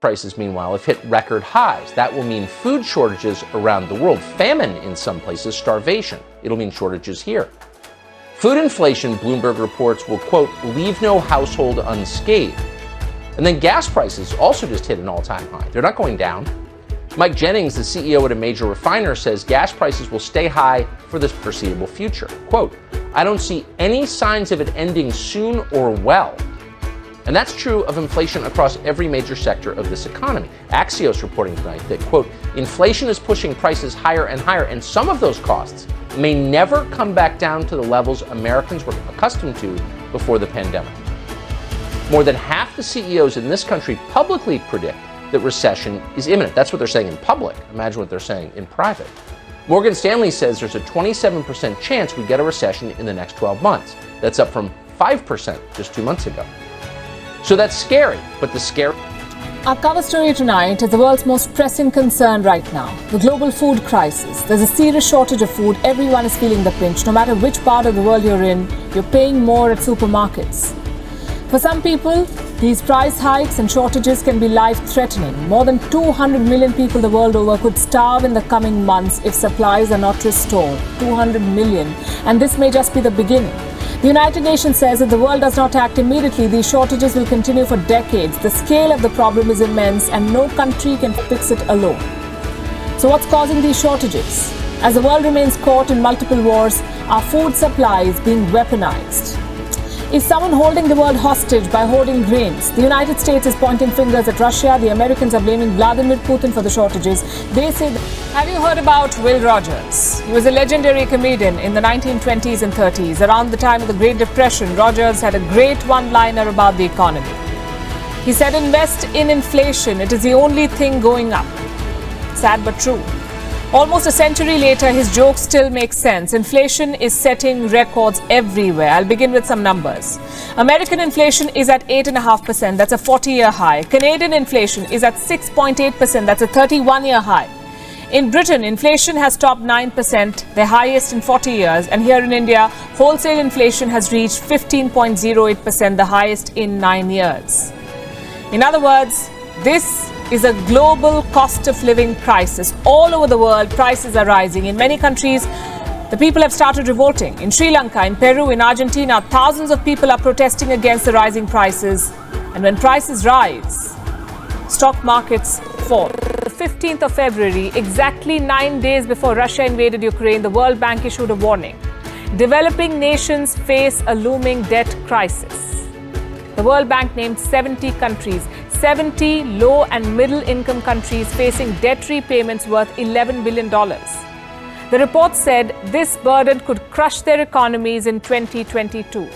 prices, meanwhile, have hit record highs. That will mean food shortages around the world, famine in some places, starvation. It'll mean shortages here. Food inflation, Bloomberg reports, will, quote, leave no household unscathed. And then gas prices also just hit an all-time high. They're not going down. Mike Jennings, the CEO at a major refiner, says gas prices will stay high for the foreseeable future. Quote, I don't see any signs of it ending soon or well. And that's true of inflation across every major sector of this economy. Axios reporting tonight that, quote, inflation is pushing prices higher and higher, and some of those costs may never come back down to the levels Americans were accustomed to before the pandemic. More than half the CEOs in this country publicly predict that recession is imminent. That's what they're saying in public. Imagine what they're saying in private. Morgan Stanley says there's a 27% chance we get a recession in the next 12 months. That's up from 5% just 2 months ago. So that's scary, but the scary... Our cover story tonight is the world's most pressing concern right now, the global food crisis. There's a serious shortage of food. Everyone is feeling the pinch. No matter which part of the world you're in, you're paying more at supermarkets. For some people, these price hikes and shortages can be life-threatening. More than 200 million people the world over could starve in the coming months if supplies are not restored. 200 million. And this may just be the beginning. The United Nations says if the world does not act immediately, these shortages will continue for decades. The scale of the problem is immense and no country can fix it alone. So what's causing these shortages? As the world remains caught in multiple wars, our food supply is being weaponized. Is someone holding the world hostage by hoarding grains? The United States is pointing fingers at Russia. The Americans are blaming Vladimir Putin for the shortages. They say... Have you heard about Will Rogers? He was a legendary comedian in the 1920s and 30s. Around the time of the Great Depression, Rogers had a great one-liner about the economy. He said, invest in inflation. It is the only thing going up. Sad but true. Almost a century later, his jokes still make sense. Inflation is setting records everywhere. I'll begin with some numbers. American inflation is at 8.5%. That's a 40-year high. Canadian inflation is at 6.8%. That's a 31-year high. In Britain, inflation has topped 9%, the highest in 40 years. And here in India, wholesale inflation has reached 15.08%, the highest in 9 years. In other words, this is a global cost of living crisis. All over the world, prices are rising. In many countries, the people have started revolting. In Sri Lanka, in Peru, in Argentina, thousands of people are protesting against the rising prices. And when prices rise, stock markets fall. The 15th of February, exactly 9 days before Russia invaded Ukraine, the World Bank issued a warning. Developing nations face a looming debt crisis. The World Bank named 70 countries. 70 low and middle income countries facing debt repayments worth $11 billion. The report said this burden could crush their economies in 2022.